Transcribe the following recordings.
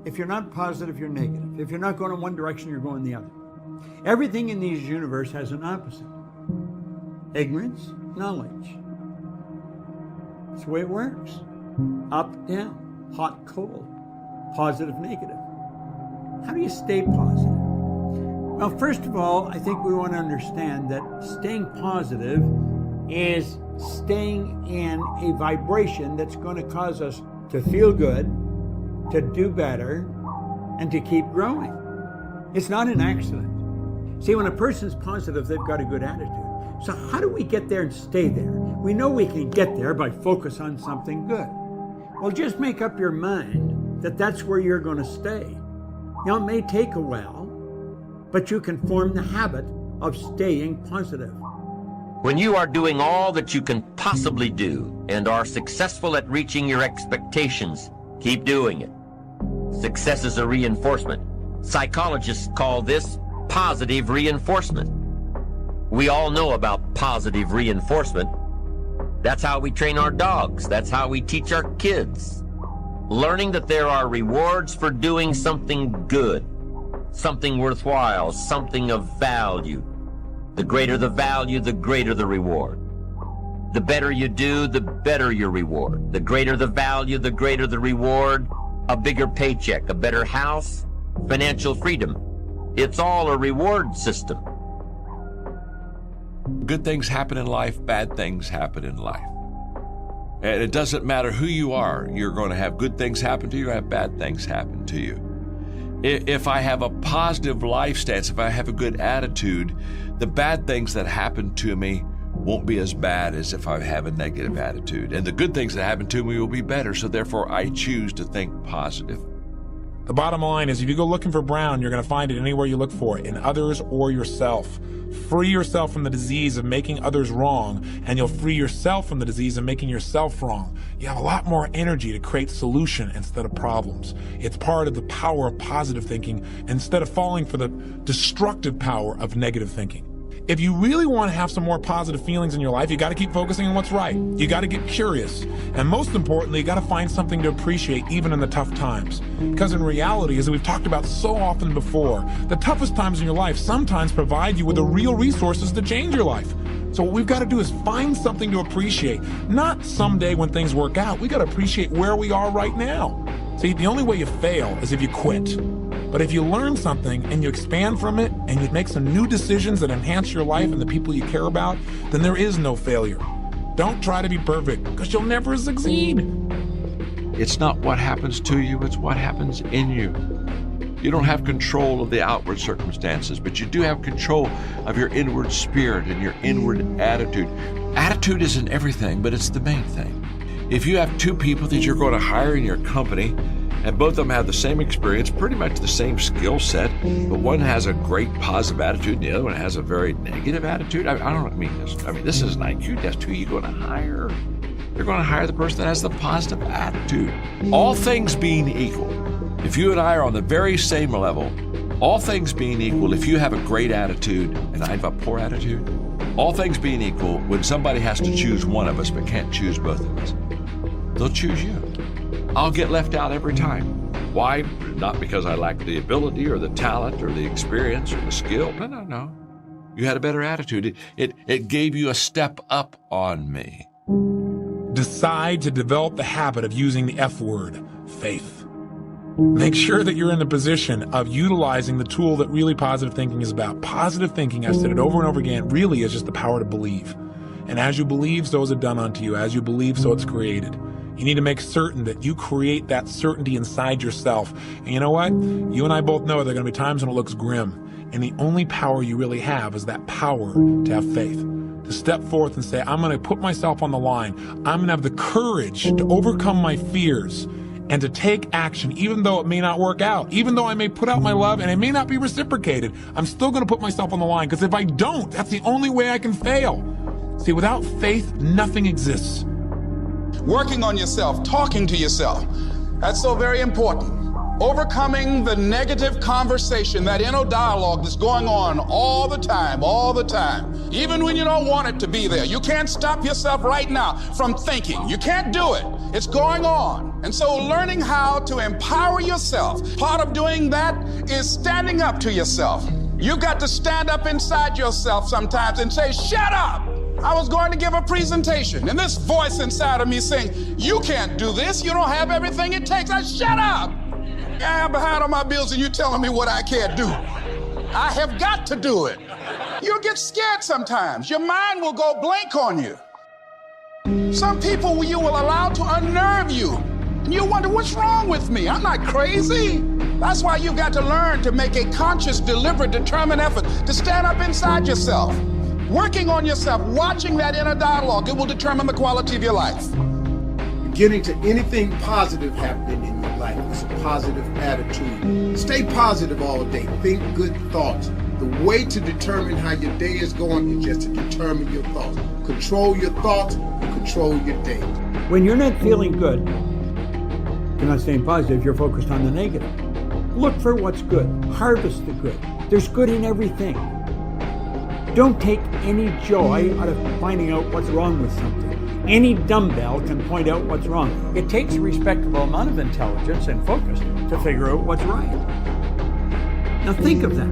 If you're not positive, you're negative. If you're not going in one direction, you're going the other. Everything in this universe has an opposite. Ignorance, knowledge. That's the way it works. Up, down, hot, cold, positive, negative. How do you stay positive? Well, first of all, I think we want to understand that staying positive is staying in a vibration that's going to cause us to feel good, to do better, and to keep growing. It's not an accident. See, when a person's positive, they've got a good attitude. So how do we get there and stay there? We know we can get there by focus on something good. Well, just make up your mind that that's where you're going to stay. Now, it may take a while, but you can form the habit of staying positive. When you are doing all that you can possibly do and are successful at reaching your expectations, keep doing it. Success is a reinforcement. Psychologists call this positive reinforcement. We all know about positive reinforcement. That's how we train our dogs. That's how we teach our kids. Learning that there are rewards for doing something good, something worthwhile, something of value. The greater the value, the greater the reward. The better you do, the better your reward. The greater the value, the greater the reward. A bigger paycheck, a better house, financial freedom. It's all a reward system. Good things happen in life, bad things happen in life. And it doesn't matter who you are, you're going to have good things happen to you, have bad things happen to you. If I have a positive life stance, if I have a good attitude, the bad things that happen to me won't be as bad as if I have a negative attitude. And the good things that happen to me will be better, so therefore I choose to think positive. The bottom line is if you go looking for brown, you're going to find it anywhere you look for it, in others or yourself. Free yourself from the disease of making others wrong, and you'll free yourself from the disease of making yourself wrong. You have a lot more energy to create solution instead of problems. It's part of the power of positive thinking instead of falling for the destructive power of negative thinking. If you really want to have some more positive feelings in your life, you got to keep focusing on what's right. You got to get curious. And most importantly, you got to find something to appreciate even in the tough times. Because in reality, as we've talked about so often before, the toughest times in your life sometimes provide you with the real resources to change your life. So what we've got to do is find something to appreciate. Not someday when things work out. We got to appreciate where we are right now. See, the only way you fail is if you quit. But if you learn something and you expand from it and you make some new decisions that enhance your life and the people you care about, then there is no failure. Don't try to be perfect, because you'll never succeed. It's not what happens to you, it's what happens in you. You don't have control of the outward circumstances, but you do have control of your inward spirit and your inward attitude. Attitude isn't everything, but it's the main thing. If you have two people that you're going to hire in your company, and both of them have the same experience, pretty much the same skill set, but one has a great positive attitude and the other one has a very negative attitude. This is an IQ test. Who are you going to hire? You're going to hire the person that has the positive attitude. All things being equal, if you and I are on the very same level, all things being equal, if you have a great attitude and I have a poor attitude, all things being equal, when somebody has to choose one of us but can't choose both of us, they'll choose you. I'll get left out every time. Why? Not because I lack the ability or the talent or the experience or the skill. No. You had a better attitude. It gave you a step up on me. Decide to develop the habit of using the F word, faith. Make sure that you're in the position of utilizing the tool that really positive thinking is about. Positive thinking, I've said it over and over again, really is just the power to believe. And as you believe, so is it done unto you. As you believe, so it's created. You need to make certain that you create that certainty inside yourself. And you know what? You and I both know there are going to be times when it looks grim. And the only power you really have is that power to have faith. To step forth and say, I'm going to put myself on the line. I'm going to have the courage to overcome my fears and to take action, even though it may not work out. Even though I may put out my love and it may not be reciprocated, I'm still going to put myself on the line. Because if I don't, that's the only way I can fail. See, without faith, nothing exists. Working on yourself, talking to yourself. That's so very important. overcoming the negative conversation, that inner dialogue that's going on all the time, even when you don't want it to be there. You can't stop yourself right now from thinking. You can't do it. It's going on. And so learning how to empower yourself, part of doing that is standing up to yourself. You've got to stand up inside yourself sometimes and say, shut up. I was going to give a presentation, and this voice inside of me saying, you can't do this. You don't have everything it takes. Shut up. I'm behind on my bills and you're telling me what I can't do. I have got to do it. You'll get scared sometimes. Your mind will go blank on you. Some people you will allow to unnerve you. And you wonder, what's wrong with me? I'm not crazy. That's why you've got to learn to make a conscious, deliberate, determined effort to stand up inside yourself. Working on yourself, watching that inner dialogue, it will determine the quality of your life. Getting to anything positive happening in your life is a positive attitude. Stay positive all day. Think good thoughts. The way to determine how your day is going is just to determine your thoughts. Control your thoughts, control your day. When you're not feeling good, you're not staying positive, you're focused on the negative. Look for what's good. Harvest the good. There's good in everything. Don't take any joy out of finding out what's wrong with something. Any dumbbell can point out what's wrong. It takes a respectable amount of intelligence and focus to figure out what's right. Now think of that.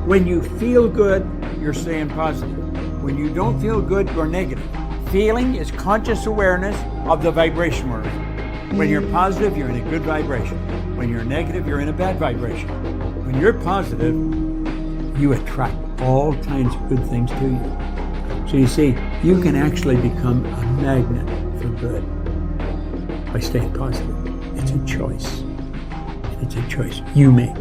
When you feel good, you're staying positive. When you don't feel good, you're negative. Feeling is conscious awareness of the vibration we're in. When you're positive, you're in a good vibration. When you're negative, you're in a bad vibration. When you're positive, you attract all kinds of good things to you. So you see, you can actually become a magnet for good by staying positive. It's a choice. It's a choice you make.